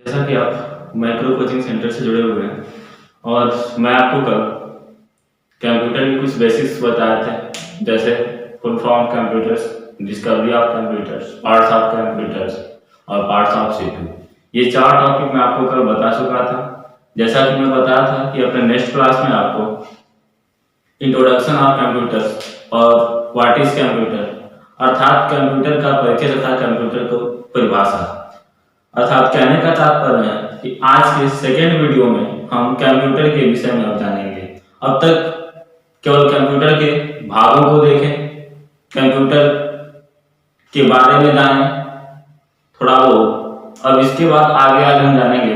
जैसा कि आप माइक्रो कोचिंग सेंटर से जुड़े हुए हैं और मैं आपको कल कंप्यूटर की कुछ बेसिक्स बताए थे, जैसे full form computers, discovery of computers, parts of computers और पार्ट्स ऑफ सीपीयू। ये चार टॉपिक मैं आपको कल बता चुका था। जैसा कि मैं बताया था कि अपने नेक्स्ट क्लास में आपको इंट्रोडक्शन ऑफ कंप्यूटर्स और व्हाट इज कंप्यूटर अर्थात कंप्यूटर का परिचय तथा कंप्यूटर को परिभाषा, अर्थात कहने का तात्पर्य है कि आज के सेकेंड वीडियो में हम कंप्यूटर के विषय में अब जानेंगे। अब तक केवल कंप्यूटर के भागों को देखें, कंप्यूटर के बारे में जाने थोड़ा बहुत। अब इसके बाद आगे हम जानेंगे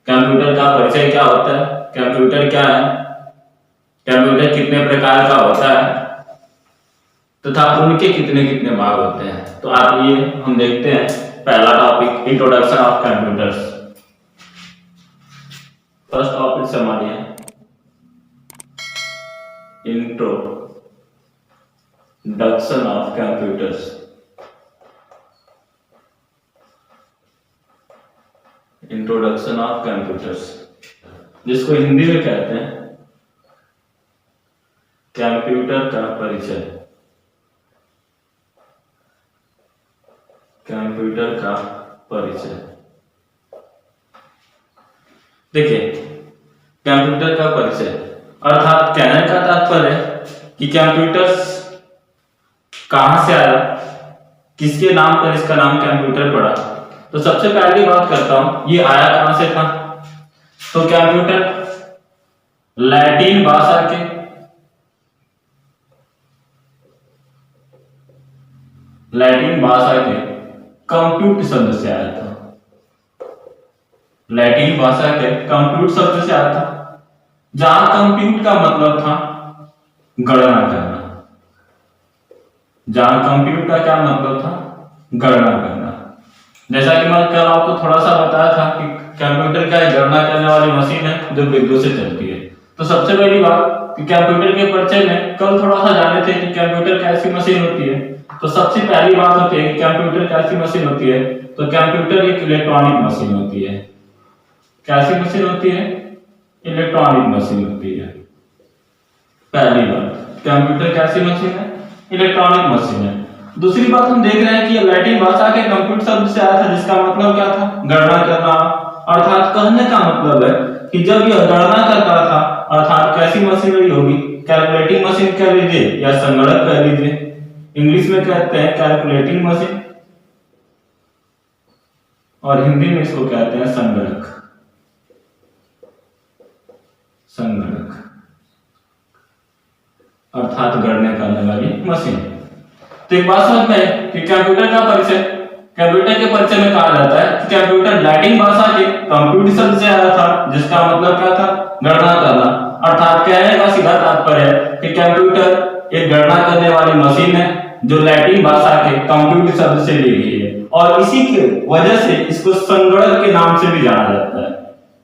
कंप्यूटर का परिचय क्या होता है, कंप्यूटर क्या है, कंप्यूटर कितने प्रकार का होता है तथा उनके कितने कितने भाग होते हैं। तो आप ये हम देखते हैं पहला topic, introduction of computers. First topic समझिए, introduction of computers. Introduction of computers, जिसको हिंदी में कहते हैं कंप्यूटर का परिचय। कंप्यूटर का परिचय, देखिए कंप्यूटर का परिचय अर्थात कहने का तात्पर्य कि कंप्यूटर्स कहां से आया, किसके नाम पर इसका नाम कंप्यूटर पड़ा। तो सबसे पहली बात करता हूं, ये आया कहां से था। तो कंप्यूटर लैटिन भाषा के कंप्यूट शब्द से आया था। लैटिन भाषा के कंप्यूट शब्द से आया था, जहां कंप्यूट का मतलब था गणना करना। जहां कंप्यूट का क्या मतलब था, गणना करना। जैसा कि मैं कल आपको थोड़ा सा बताया था कि कंप्यूटर क्या गणना करने वाली मशीन है जो विद्युत से चलती है। तो सबसे पहली बात कि कंप्यूटर के परिचय में कल थोड़ा सा जाने थे कि कंप्यूटर कैसी मशीन होती है। तो सबसे पहली बात होती है कि कंप्यूटर कैसी मशीन होती है। तो कंप्यूटर एक इलेक्ट्रॉनिक मशीन होती है। कैसी मशीन होती है, इलेक्ट्रॉनिक मशीन होती है। पहली बात, कंप्यूटर कैसी मशीन है, इलेक्ट्रॉनिक मशीन है। दूसरी बात हम देख रहे हैं कि लैटिन भाषा के कंप्यूट शब्द से आया था, जिसका मतलब क्या था, गणना करना। अर्थात कहने का मतलब है कि जब यह गणना करता था, अर्थात कैसी मशीनरी होगी, कैलकुलेटिंग मशीन कह लीजिए या संगणक कह लीजिए। इंग्लिश में कहते हैं कैलकुलेटिंग मशीन और हिंदी में इसको कहते हैं संगणक। संगणक अर्थात गणना करने वाली मशीन। तो एक बात समझ में कि कंप्यूटर का परिचय, कंप्यूटर के परिचय में कहा जाता है कि कंप्यूटर लैटिन भाषा के कंप्यूट शब्द से आया था, जिसका मतलब क्या था, गणना करना। अर्थात कहने का सीधा तात्पर्य है कि कंप्यूटर एक गणना करने वाली मशीन है जो लैटिन भाषा के कंप्यूट शब्द से ली गई है, और इसी की वजह से इसको संगणक के नाम से भी जाना जाता है।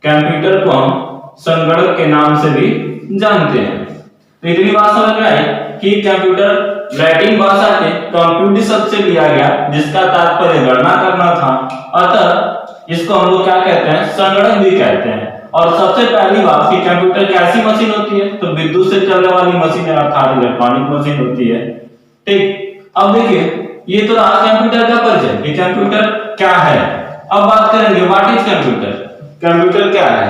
कंप्यूटर को हम संगणक के नाम से भी जानते हैं। तो इतनी बात समझ में आई कि कंप्यूटर लैटिन भाषा के कंप्यूट शब्द से लिया गया, जिसका तात्पर्य गणना करना था। अतः इसको हम लोग क्या कहते हैं, संगणक भी कहते हैं। और सबसे पहली बात कि कंप्यूटर कैसी मशीन होती है, तो विद्युत से चलने वाली मशीन है, अर्थात इलेक्ट्रॉनिक मशीन होती है। ठीक, अब देखिए ये तो रहा कंप्यूटर का परिचय कि कंप्यूटर क्या है। अब बात करेंगे व्हाट इज कंप्यूटर। कंप्यूटर क्या है,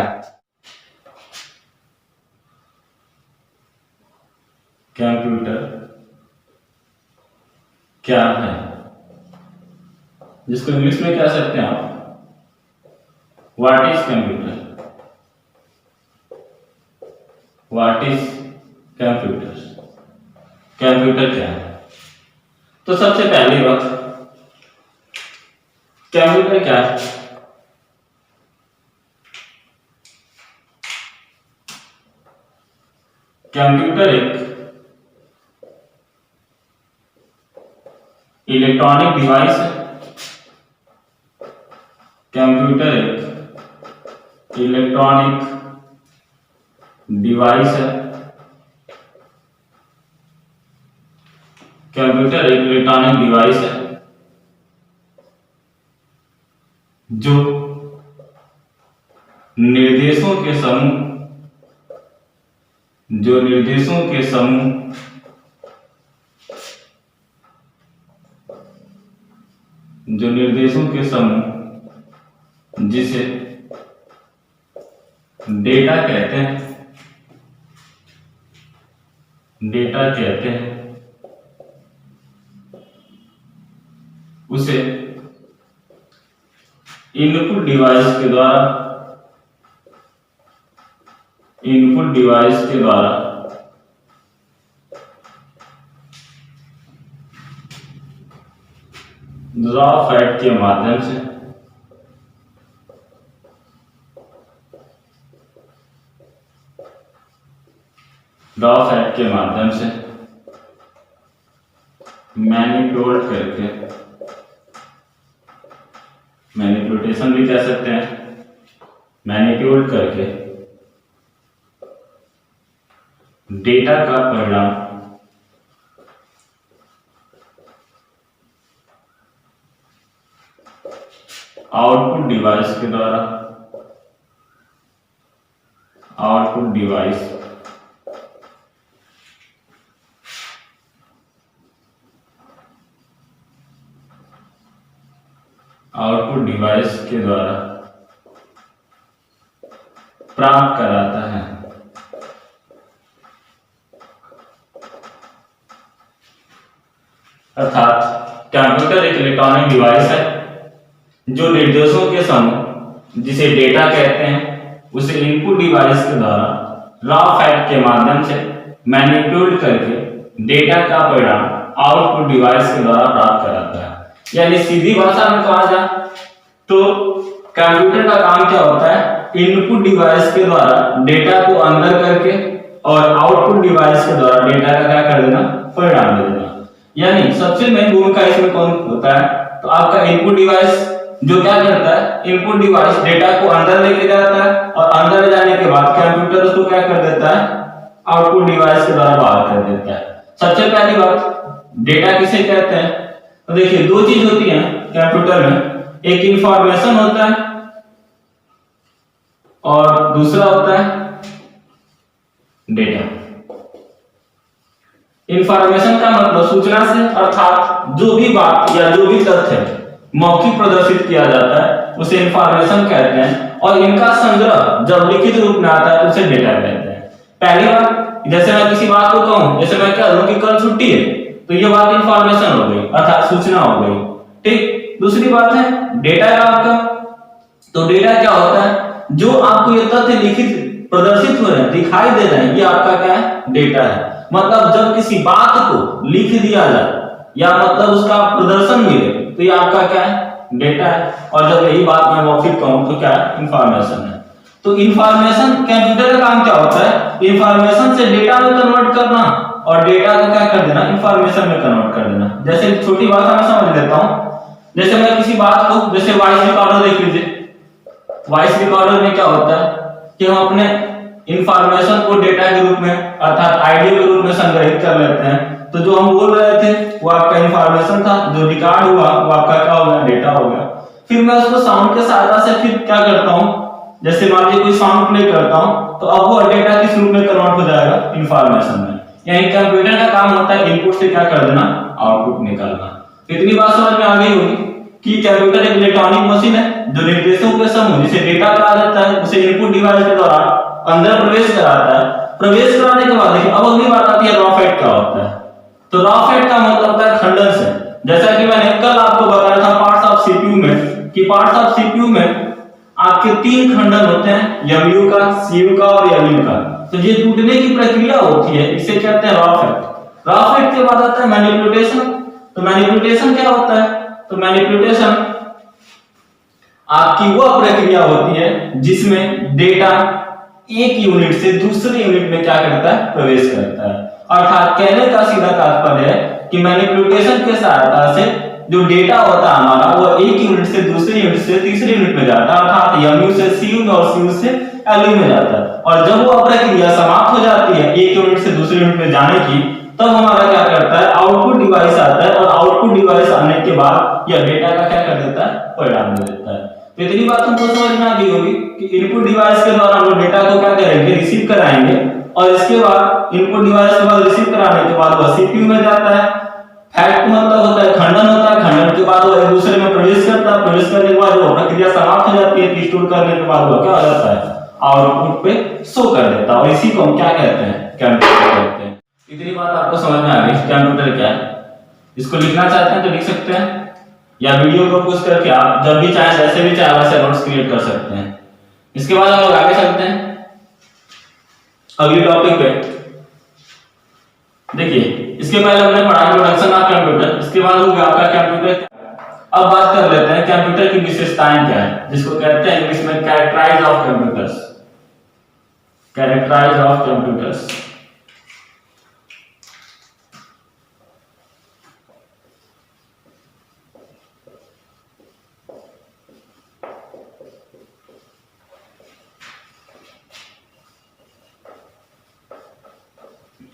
कंप्यूटर क्या है, जिसको इंग्लिश में कह सकते हैं आप what is computer. What is computer, computer क्या है। तो सबसे पहली बात, कंप्यूटर क्या है। कंप्यूटर एक इलेक्ट्रॉनिक डिवाइस है। कंप्यूटर एक इलेक्ट्रॉनिक डिवाइस है। कंप्यूटर एक इलेक्ट्रॉनिक डिवाइस है जो निर्देशों के समूह, जो निर्देशों के समूह जिसे डेटा कहते हैं, उसे इनपुट डिवाइस के द्वारा रॉ फैट के माध्यम से मैनिपुलेशन भी कह सकते हैं, मैनिपुलेट करके डेटा का परिणाम आउटपुट डिवाइस के द्वारा प्राप्त कराता है। अर्थात कंप्यूटर एक इलेक्ट्रॉनिक डिवाइस है जो निर्देशों के समूह जिसे डेटा कहते हैं उसे इनपुट डिवाइस के द्वारा रॉ फैक्ट के माध्यम से मैनिपुलेट करके डेटा का परिणाम आउटपुट डिवाइस के द्वारा प्राप्त कराता है। यानी सीधी भाषा में कहा जाए तो कंप्यूटर का काम क्या होता है, इनपुट डिवाइस के द्वारा डेटा को अंदर करके और आउटपुट डिवाइस के द्वारा डेटा का क्या कर देना, परिणाम दे देना। यानी सबसे मेन भूमिका इसमें कौन होता है, तो आपका इनपुट डिवाइस जो क्या करता है, इनपुट डिवाइस डेटा को अंदर लेके जाता है और अंदर जाने के बाद कंप्यूटर उसको क्या कर देता है, आउटपुट डिवाइस के द्वारा बाहर कर देता है। सबसे पहली बात डेटा किसे कहते हैं, तो देखिए दो चीज होती है कंप्यूटर में, एक इंफॉर्मेशन होता है और दूसरा होता है डेटा। इंफॉर्मेशन का मतलब सूचना से, अर्थात जो भी बात या जो भी तथ्य मौखिक प्रदर्शित किया जाता है उसे इंफॉर्मेशन कहते हैं, और इनका संग्रह जब लिखित रूप में आता है तो उसे डेटा कहते हैं। पहली बात, जैसे मैं किसी बात को कहूं, जैसे मैं कह दूं कि कल छुट्टी है, तो ये बात इंफॉर्मेशन हो गई, अर्थात सूचना हो गई। ठीक, दूसरी बात है डेटा है आपका, तो डेटा क्या होता है, जो आपको ये तथ्य लिखित प्रदर्शित हो रहे हैं, दिखाई दे रहे हैं, ये आपका क्या है, डेटा है। मतलब जब किसी बात को लिख दिया जाए या मतलब उसका प्रदर्शन मिले तो ये आपका क्या है, डेटा है। और जब यही बात मैं मौखिक कहूं तो क्या है, इंफॉर्मेशन है। तो इंफॉर्मेशन, कंप्यूटर का काम क्या होता है, इंफॉर्मेशन से डेटा में कन्वर्ट करना और डेटा को क्या कर देना, इंफॉर्मेशन में कन्वर्ट कर देना। जैसे छोटी भाषा में समझ लेता हूं, जैसे मैं किसी बात को, जैसे वॉइस रिकॉर्डर देख लीजिए, वॉइस रिकॉर्डर में क्या होता है कि हम अपने इंफॉर्मेशन को डेटा के रूप में अर्थात ऑडियो के रूप में संग्रहित कर लेते हैं। तो जो हम बोल रहे थे वो आपका इंफॉर्मेशन था, जो रिकॉर्ड हुआ वो आपका क्या हो गया, डेटा हो गया। फिर मैं उसको साउंड के सहायता से फिर क्या करता हूं, जैसे मान लीजिए कोई साउंड प्ले करता हूं तो अब वो डेटा किस रूप में कन्वर्ट हो जाएगा, इंफॉर्मेशन में। यानी कंप्यूटर का काम होता है इनपुट से क्या कर देना, आउटपुट निकालना। इतनी बात समझ में आ गई होगी कि कंप्यूटर एक इलेक्ट्रॉनिक मशीन है जो निर्देशों के समूह जिसे डेटा कहा जाता है उसे इनपुट डिवाइस के द्वारा अंदर प्रवेश कराता है। प्रवेश कराने के बाद देखिए अब अगली बात आती है रॉ फैक्ट क्या होता है। तो रॉ फैक्ट का मतलब होता है खंडन से। जैसा कि मैंने कल आपको बताया था पार्ट्स ऑफ सीपीयू में, कि पार्ट्स ऑफ सीपीयू में आपके 3 खंडन होते हैं, एमयू का, सीयू का और एलयू का। तो ये टूटने की प्रक्रिया होती है, इसे कहते हैं रॉ फैक्ट। रॉ फैक्ट के बाद आता है मैनिपुलेशन। तो मैनिपुलेशन क्या होता है, तो मैनिपुलेशन आपकी वह प्रक्रिया होती है जिसमें डेटा एक यूनिट से दूसरे यूनिट में क्या करता है, प्रवेश करता है। अर्थात कहने का सीधा तात्पर्य है कि मैनिपुलेशन के सहायता से जो डेटा होता है हमारा वो एक यूनिट से दूसरे यूनिट से तीसरे यूनिट में जाता है, अर्थात एमयू से सीयू में और सीयू से एलयू में जाता है। और जब वो प्रक्रिया समाप्त हो जाती है एक यूनिट से दूसरे यूनिट में जाने की, तब हमारा क्या करता है, आउटपुट डिवाइस आता है और आउटपुट डिवाइस आने के बाद यह डेटा का क्या कर देता है, परिणाम दे देता है। तो इतनी बात तुमको समझ में आ गई होगी कि इनपुट डिवाइस के द्वारा हम लोग डेटा को क्या करेंगे, रिसीव कराएंगे, और इसके बाद इनपुट डिवाइस के बाद रिसीव कराने के बाद वह सीपीयू में जाता है। फैक्ट मतलब होता है खंडन होता है, खंडन के बाद वो एक दूसरे में प्रवेश करता है, प्रवेश करने के बाद वो प्रक्रिया समाप्त हो जाती है, स्टोर करने के बाद वो क्या हो जाता है, आउटपुट पे शो कर देता है, और इसी को हम क्या कहते हैं, कंप्यूटर कहते हैं। इतनी बात आपको समझ में आ गई कंप्यूटर क्या है। इसको लिखना चाहते हैं तो लिख सकते हैं, या वीडियो को पोस्ट करके आप जब भी चाहे जैसे भी चाहे वैसे नोट्स क्रिएट कर सकते हैं। इसके बाद हम लोग आगे चलते हैं अगली टॉपिक पे। देखिए इसके पहले हमने पढ़ा इंट्रोडक्शन ऑफ कंप्यूटर, इसके बाद हो गया आपका कंप्यूटर। अब बात कर लेते हैं कंप्यूटर की विशेषताएं क्या है, जिसको कहते हैं इंग्लिश में characterise of computers. Characterise of computers.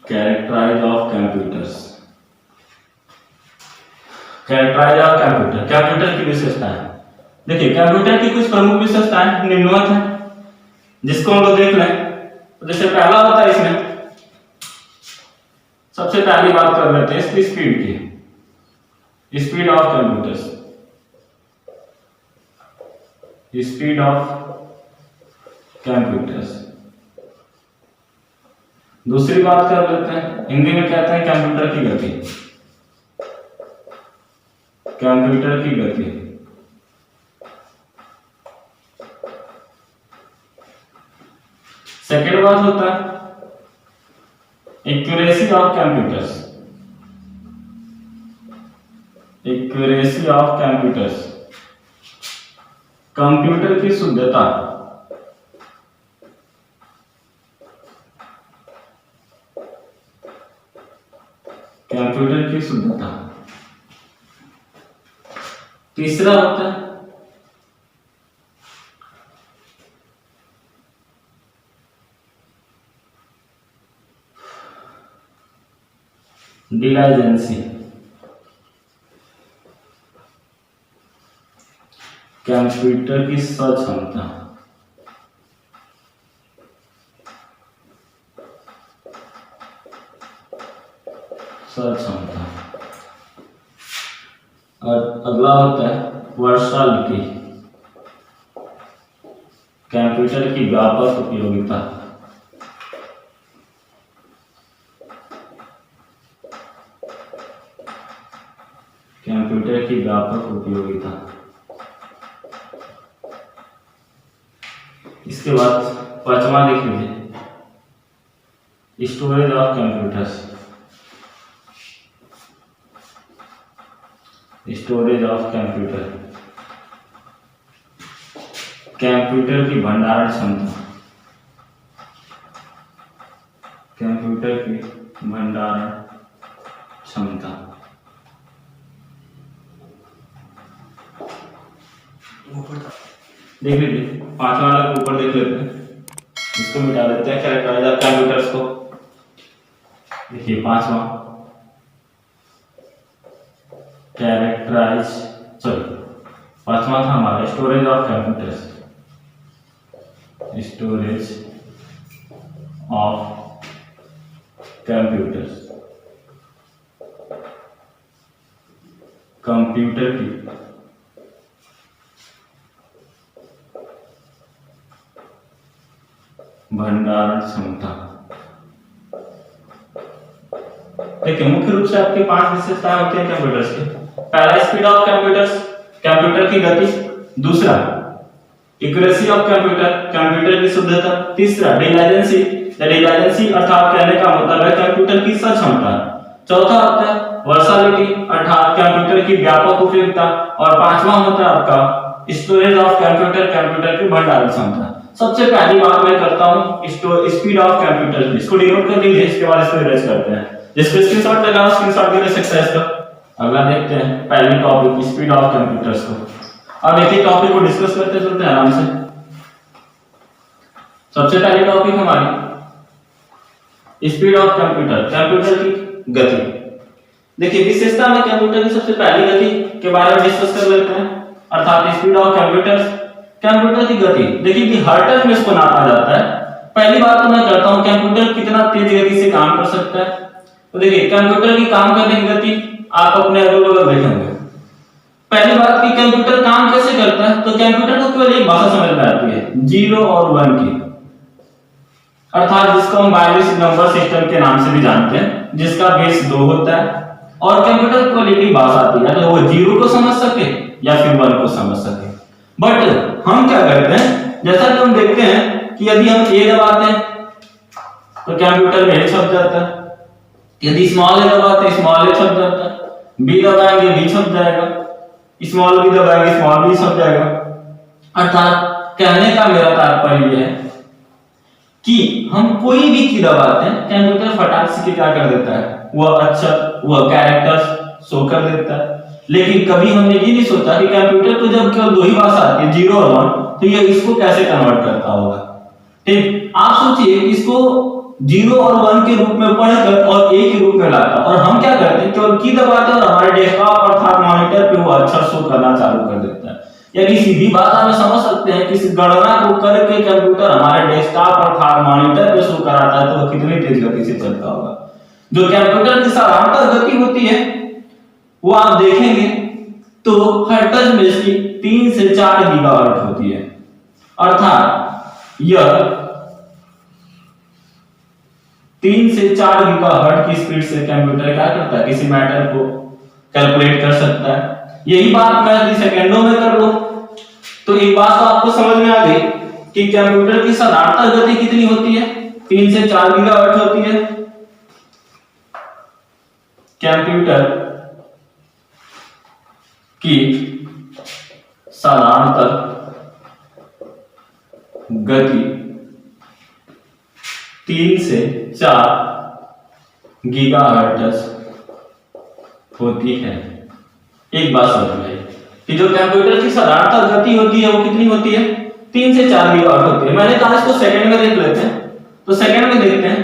Characterise of computers. Characterise of computer, computer की विशेषताएं। देखिए कंप्यूटर की कुछ प्रमुख विशेषताएं निम्नवत हैं, जिसको हम लोग देख लें। तो जैसे पहला होता है इसमें, सबसे पहली बात कर लेते हैं इसकी स्पीड की। Speed of computers, speed of computers. दूसरी बात कर लेते हैं, हिंदी में कहते हैं कंप्यूटर की गति। कंप्यूटर की गति। सेकेंड बात होता है accuracy of computers. Accuracy of computers, computer की शुद्धता। कंप्यूटर की शुद्धता। तीसरा होता है डिलाइजेंसी। कंप्यूटर की सक्षमता। सक्षमता। और अगला होता है वर्सैटिलिटी, कंप्यूटर की व्यापक उपयोगिता। कंप्यूटर की व्यापक उपयोगिता। इसके बाद पांचवा देख लीजिए, storage of computers. Storage of computer, computer की भंडारण क्षमता। कंप्यूटर की भंडारण क्षमता। देख लीजिए पांचवा वाला ऊपर देख लेते हैं, इसको मिटा देते हैं कैरेक्टराइज ऑफ कंप्यूटर्स को। देखिए पांचवा कैरेक्टराइज, पांचवा था हमारा storage of computers. Storage of computers, computer की भंडारण क्षमता। देखिए मुख्य रूप से आपके 5 विशेषताएं होती हैं कंप्यूटर्स की। पहला स्पीड ऑफ कंप्यूटर्स, कंप्यूटर की गति। दूसरा एक्यूरेसी ऑफ कंप्यूटर, कंप्यूटर की शुद्धता। तीसरा डिलाइजेंसी, डिलाइजेंसी अर्थात कहने का मतलब है कंप्यूटर की सक्षमता। चौथा होता है वर्सैटिलिटी अर्थात कंप्यूटर की व्यापक उपयोगिता। और पांचवा होता है आपका स्टोरेज ऑफ कंप्यूटर, कंप्यूटर की भंडारण क्षमता। सबसे पहली बात मैं करता हूं स्पीड ऑफ कंप्यूटर, इसको डिनोट कर लीजिए, इसके बाद इसको इरेज करते हैं। जिसको स्क्रीनशॉट लेना हो स्क्रीनशॉट भी ले सकते हैं इसका। अगला देखते हैं पहली टॉपिक स्पीड ऑफ कंप्यूटर्स को। अब एक ही टॉपिक को डिस्कस करते चलते हैं आराम से। सबसे पहली टॉपिक हमारी स्पीड ऑफ कंप्यूटर, कंप्यूटर की गति। देखिए विशेषता में कंप्यूटर की सबसे पहली गति के बारे में डिस्कस कर लेते हैं, अर्थात स्पीड ऑफ कंप्यूटर्स कंप्यूटर की गति, देखिए कि हर्ट्ज में इसको नापा जाता है। पहली बात तो मैं करता हूं कंप्यूटर कितना तेज गति से काम कर सकता है। तो देखिए कंप्यूटर की काम करने की गति आप अपने अगल बगल देखेंगे। पहली बात कि कंप्यूटर काम कैसे करता है, तो कंप्यूटर को केवल एक भाषा समझ में आती है, 0 और 1 की, अर्थात जिसको हम बाइनरी नंबर सिस्टम के नाम से भी जानते हैं, जिसका बेस 2 होता है। और कंप्यूटर को एक ही भाषा आती है, तो वो 0 को समझ सके या फिर 1 को समझ सके। बट हम क्या करते हैं, जैसा कि हम देखते हैं कि यदि हम ए दबाते हैं तो कंप्यूटर में ए छप जाता है, यदि स्मॉल ए दबाते हैं स्मॉल ए छप जाता है, बी दबाएंगे बी छप जाएगा, स्मॉल बी दबाएंगे स्मॉल बी छप जाएगा। अर्थात कहने का मेरा तात्पर्य है कि हम कोई भी की दबाते हैं कंप्यूटर फटाक से क्या कर देता है, वह अक्षर वह कैरेक्टर्स शो कर देता है। लेकिन कभी हमने ये नहीं सोचा कि कंप्यूटर को जब केवल 2 ही भाषा आती है, 0 और 1, तो ये इसको कैसे कन्वर्ट करता होगा। ठीक, आप सोचिए कि इसको 0 और 1 के रूप में पढ़कर और ए के रूप में लाता, और हम क्या करते हैं केवल की दबाते हैं और हमारे डेस्कटॉप अर्थात मॉनिटर पे वो अक्षर शो करना चालू कर देता है। यानी सीधी बात हम समझ सकते हैं कि इस गणना को करके कंप्यूटर हमारे डेस्कटॉप अर्थात मॉनिटर पे शो कराता है, तो वो कितनी तेज गति से चलता होगा। जो कंप्यूटर की साधारणतः गति होती है वो आप देखेंगे तो हर्ट्ज में इसकी 3 से 4 गीगाहर्ट्ज होती है। अर्थात यह 3 से 4 गीगाहर्ट्ज की स्पीड से कंप्यूटर क्या करता है, किसी मैटर को कैलकुलेट कर सकता है। यही बात मैं यदि सेकंडों में कर लूं तो एक बात तो आपको समझ में आ गई कि कंप्यूटर की साधारणतः गति कितनी होती है, 3 से 4 गीगाहर्ट्ज होती है। कंप्यूटर की साधारणतः गति 3 से 4 गीगाहर्ट्ज होती है। एक बात समझ में कि जो कंप्यूटर की साधारणतः गति होती है वो कितनी होती है, 3 से 4 गीगाहर्ट्ज होती है। मैंने कहा इसको सेकंड में देख लेते हैं, तो सेकंड में देखते हैं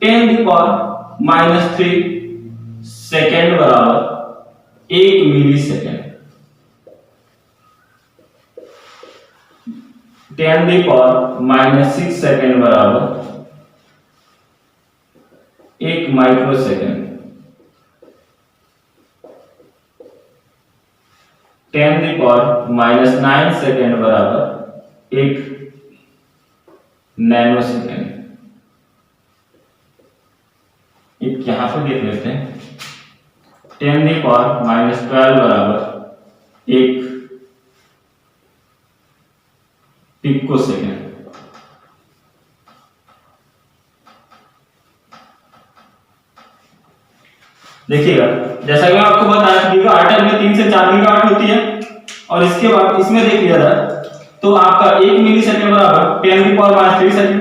10⁻³ सेकंड बराबर 1 मिलीसेकंड। 10⁻⁻6 सेकंड बराबर 1 माइक्रोसेकंड। 10⁻⁹ सेकंड बराबर 1 नैनोसेकंड। एक यहां पे देख लेते हैं 10⁻12 बराबर 1 पिकोसेकंड। देखिएगा जैसा कि मैं आपको बताया गीगाहर्ट्ज में 3 से 4 गीगाहर्ट्ज होती है, और इसके बाद इसमें देख लिया जाए तो आपका 1 मिलीसेकंड बराबर 10⁻³ सेकंड,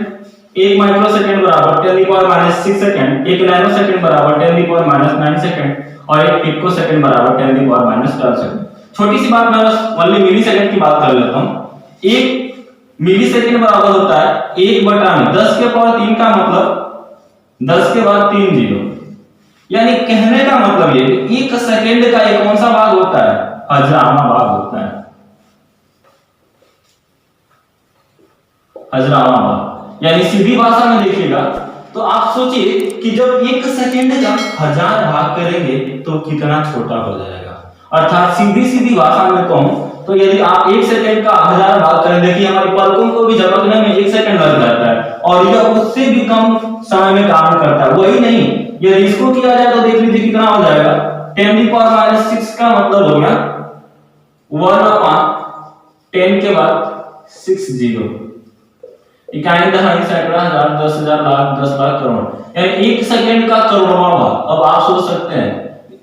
1 माइक्रोसेकंड बराबर 10⁻6 सेकंड, 1 नैनोसेकंड बराबर 10⁻9 सेकंड, और 1 पिकोसेकंड बराबर 10⁻12 सेकंड। छोटी सी बात मैं बस ओनली मिलीसेकंड की बात कर लेता हूं। 1 मिलीसेकंड बराबर होता है 1/10 के पावर 3 का मतलब 10 के बाद 3 जीरो। यानी कहने का मतलब ये कि 1 सेकंड का एक कौन सा भाग होता है, 1000वां भाग होता है, 1000वां भाग। यानी सीधी भाषा में देखिएगा तो आप सोचिए कि जब 1 सेकंड का 1000 भाग करेंगे तो कितना छोटा हो जाएगा। अर्थात सीधी सीधी भाषा में कहूं तो यदि आप 1 सेकंड का 1000 भाग करें, देखिए हमारी पलकों को भी झपकने में 1 सेकंड लग जाता है, और यह उससे भी कम समय में काम करता है। वही नहीं, यदि इसको किया जाए तो देख लीजिए कितना हो जाएगा, 10⁻6 का मतलब हो गया 1/10 के बाद 6 जीरो, इकाई दहाई सैकड़ा हजार 10,000 लाख 10 लाख करोड़। यानी 1 सेकंड का करोड़वां भाग। अब आप सोच सकते हैं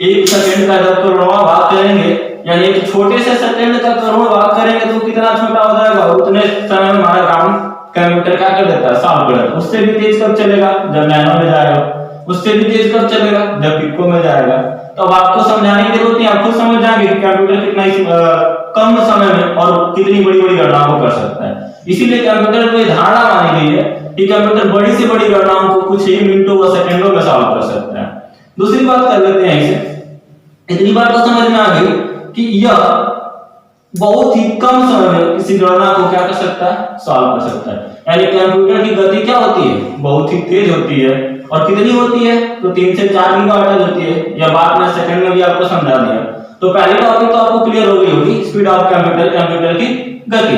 1 सेकंड का जब करोड़वां भाग करेंगे, यानी एक छोटे से सेकंड का करोड़ भाग करेंगे तो कितना छोटा हो जाएगा। उतने समय में हमारा काम कंप्यूटर क्या कर देता है, सॉल्व कर देता है। उससे भी तेज कब चलेगा, जब नैनो में जाएगा। उससे भी तेज कब चलेगा, जब पिको में जाएगा। तो अब आपको समझाने की जरूरत नहीं, आप खुद समझ जाएंगे कि कंप्यूटर कितना कम समय में और कितनी बड़ी बड़ी गणनाओं कर सकता है। इसीलिए कंप्यूटर को धारणा मानी गई है कि कंप्यूटर बड़ी से बड़ी गणनाओं को कुछ ही मिनटों व सेकंडों में सॉल्व कर सकता है। दूसरी बात कर लेते हैं इसे, इतनी बात तो समझ में आ गई कि यह बहुत ही कम समय में किसी गणना को क्या कर सकता है, सॉल्व कर सकता है। यानी कंप्यूटर की गति क्या होती है, बहुत ही तेज होती है। और कितनी होती है, तो 3 से 4 गीगाहर्ट्ज होती है। यह बात मैं सेकंड में भी आपको समझा दिया। तो पहली टॉपिक तो आपको क्लियर हो गई होगी, स्पीड ऑफ कंप्यूटर, कंप्यूटर की गति।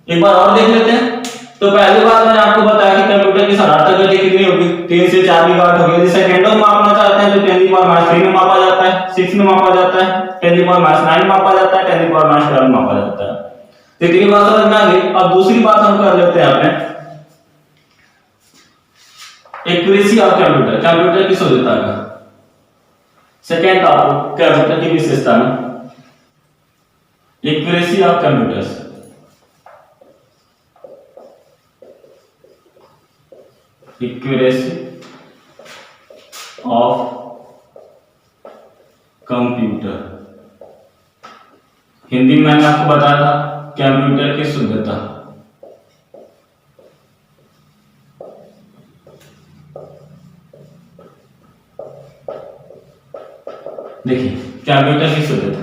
एक बार और देख लेते हैं। तो पहली बात मैंने आपको बताया कि कंप्यूटर की सराहता गति कितनी होगी, 3 से 4 गीगाहर्ट्ज होगी। यदि सेकंडों में मापना चाहते हैं तो 10⁻³ में मापा जाता है, 6 में मापा जाता है, 10⁻৯ मापा जाता है, 10⁻12 मापा जाता है। तो इतनी बात समझ में आ गई। अब दूसरी बात हम कर लेते हैं अपने एक्यूरेसी ऑफ कंप्यूटर, कंप्यूटर की शुद्धता का। सेकेंड टॉपिक कंप्यूटर की विशेषता में accuracy of computers. Accuracy of computer, Hindi में मैंने आपको बताया था कंप्यूटर की शुद्धता। देखिए कंप्यूटर की शुद्धता,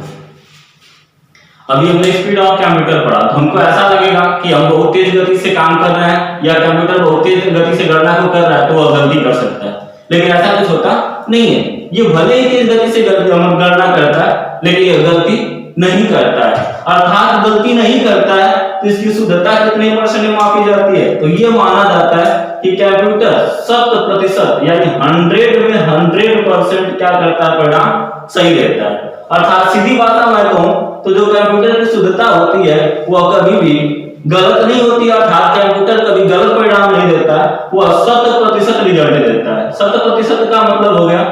अभी हमने स्पीड ऑफ कंप्यूटर पढ़ा तो हमको ऐसा लगेगा कि हम बहुत तेज गति से काम कर रहे हैं या कंप्यूटर बहुत तेज गति से गणना को कर रहा है तो वह गलती कर सकता है, लेकिन ऐसा कुछ होता नहीं है। ये भले ही तेज गति से गणना करता है लेकिन यह गलती नहीं करता है। अर्थात गलती नहीं करता है तो इसकी शुद्धता कितने % में मापी जाती है, तो ये माना जाता है कि कंप्यूटर 100% यानी 100 में 100% क्या करता है, परिणाम सही रहता है। अर्थात सीधी बात मैं कहूं तो जो कंप्यूटर की शुद्धता होती है वह कभी भी गलत नहीं होती। अर्थात कंप्यूटर कभी गलत परिणाम नहीं देता, वह 100% रिजल्ट देता है। 100% का मतलब हो गया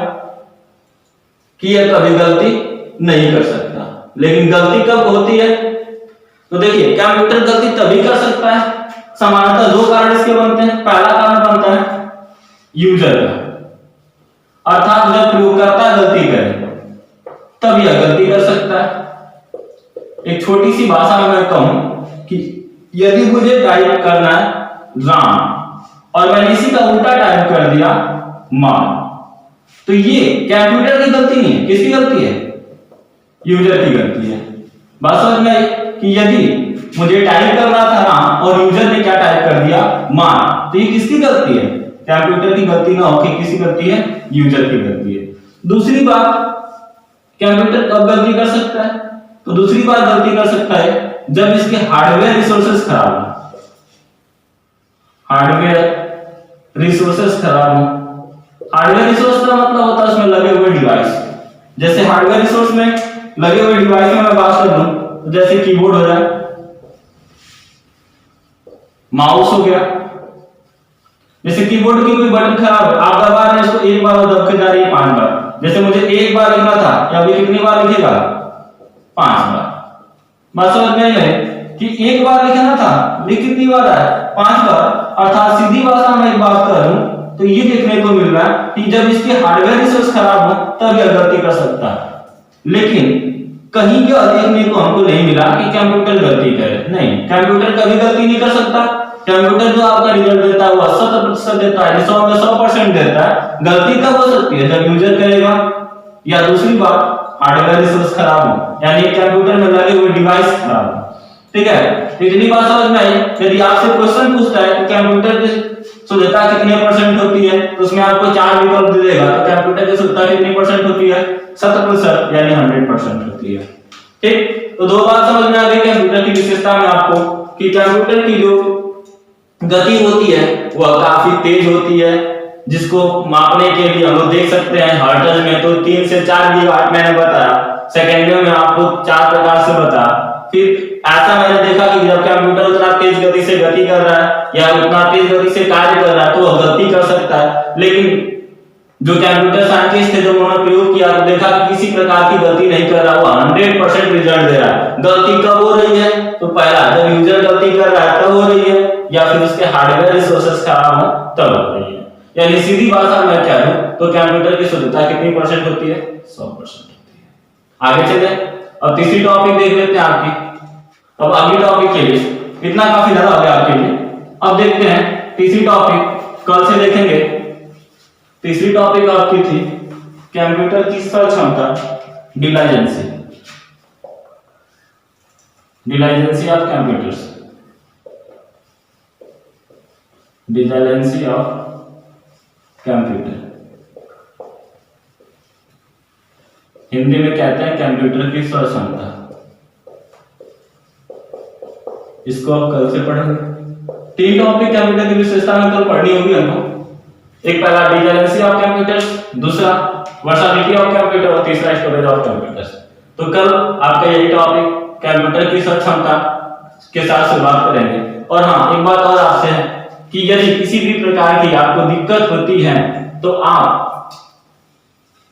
कि यह कभी गलती नहीं कर सकता। लेकिन गलती कब होती है, तो देखिए कंप्यूटर गलती तभी कर सकता है, सामान्यतः दो कारण इसके बनते हैं। पहला कारण बनता है यूजर का, अर्थात जब प्रयोगकर्ता गलती करे तब यह गलती कर सकता है। एक छोटी सी भाषा में मैं कहूं कि यदि मुझे टाइप करना है राम और मैंने इसी का उल्टा टाइप कर दिया मान, तो ये कंप्यूटर की गलती नहीं है, किसकी गलती है, यूजर की गलती है। बात समझ में आई कि यदि मुझे टाइप करना था राम और यूजर ने क्या टाइप कर दिया मान, तो ये किसकी गलती है, कंप्यूटर की गलती ना होकर किसकी गलती है, यूजर की गलती है। दूसरी बात, कंप्यूटर कब गलती कर सकता है, तो दूसरी बार गलती कर सकता है जब इसके हार्डवेयर रिसोर्सेज खराब हो। हार्डवेयर रिसोर्सेज खराब हो, हार्डवेयर रिसोर्स का मतलब होता है उसमें लगे हुए डिवाइस। जैसे हार्डवेयर रिसोर्स में लगे हुए डिवाइस में मैं बात कर लूं तो जैसे कीबोर्ड हो जाए, माउस हो गया। जैसे कीबोर्ड की कोई बटन खराब है, आप दबा रहे हैं इसको, एक बार दब के जा रही है 5 बार। जैसे मुझे एक बार लिखना था, या अभी कितनी बार लिखेगा, 5 बार। बात समझ में आई कि एक बार लिखना था, लिख कितनी बार है, 5 बार। अर्थात सीधी भाषा में एक बात करूं तो ये देखने को मिल रहा है कि जब इसके हार्डवेयर रिसोर्स खराब हो तब यह गलती कर सकता है। लेकिन कहीं भी देखने को हमको नहीं मिला कि कंप्यूटर गलती करे, नहीं, कंप्यूटर कभी गलती नहीं कर सकता। कंप्यूटर जो आपका रिजल्ट देता है वो 100% देता है, 100 में 100% देता है। गलती कब हो सकती है, जब यूजर करेगा, या दूसरी बात हार्डवेयर रिसोर्स खराब हो, यानी कंप्यूटर में लगे हुए डिवाइस खराब हो। ठीक है, इतनी बात समझ में आई। यदि आपसे क्वेश्चन पूछता है कि कंप्यूटर की शुद्धता कितने % होती है, तो उसमें आपको 4 विकल्प दे देगा। तो कंप्यूटर की शुद्धता कितनी % होती है, 100% यानी 100% होती है। ठीक, तो दो बात समझ में आ गई कंप्यूटर की विशेषता में आपको कि कंप्यूटर की जो गति होती है वह काफी तेज होती है, जिसको मापने के लिए हम लोग देख सकते हैं हर्ट्ज में तो 3 से 4 गीगाहर्ट्ज मैंने बताया, सेकंडों में आपको 4 प्रकार से बताया। फिर ऐसा मैंने देखा कि जब कंप्यूटर उतना तेज गति से गति कर रहा है या उतना तेज गति से कार्य कर रहा है तो वह गलती कर सकता है। लेकिन जो कंप्यूटर साइंटिस्ट थे, जो उन्होंने प्रयोग किया तो देखा कि किसी प्रकार की गलती नहीं कर रहा, वो 100% रिजल्ट दे रहा है। गलती कब हो रही है, तो पहला जब यूजर गलती कर रहा है तब हो रही है, या फिर उसके हार्डवेयर रिसोर्सेज खराब हो तब हो रही है। यानी सीधी भाषा में क्या है, तो कंप्यूटर की शुद्धता कितनी % होती है, 100% होती है। आगे चले, अब तीसरी टॉपिक देख लेते हैं आपकी। अब अगली टॉपिक के लिए इतना काफी ज्यादा हो गया आपके लिए। अब देखते हैं तीसरी टॉपिक, कल से देखेंगे। तीसरी टॉपिक आपकी थी कंप्यूटर की सर्च क्षमता, diligency. Diligency of computers, diligency of computer, Hindi में कहते हैं कंप्यूटर की सर्च क्षमता। इसको आप कल से पढ़ेंगे। तीन टॉपिक कंप्यूटर की विशेषता में कल पढ़नी होगी हमको। एक पहला डिलाइजेंसी ऑफ कंप्यूटर्स, दूसरा वर्सेटिलिटी ऑफ कंप्यूटर और तीसरा स्टोरेज ऑफ कंप्यूटर्स। तो कल आपका यही टॉपिक कंप्यूटर की सर्च क्षमता के साथ शुरुआत करेंगे। और हाँ, एक बात और आपसे है कि यदि किसी भी प्रकार की आपको दिक्कत होती है तो आप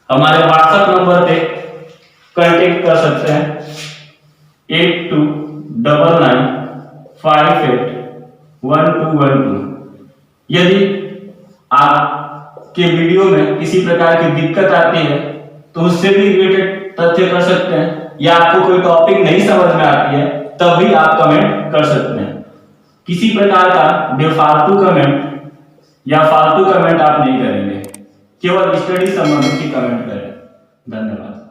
हमारे व्हाट्सएप नंबर पे कांटेक्ट कर सकते हैं 8299581212। यदि आपके वीडियो में किसी प्रकार की दिक्कत आती है तो उससे भी रिलेटेड तथ्य कर सकते हैं, या आपको कोई टॉपिक नहीं समझ में आती है तब भी आप कमेंट कर सकते हैं। किसी प्रकार का बेफालतू कमेंट या फालतू कमेंट आप नहीं करेंगे, केवल स्टडी संबंधित ही कमेंट करें। धन्यवाद।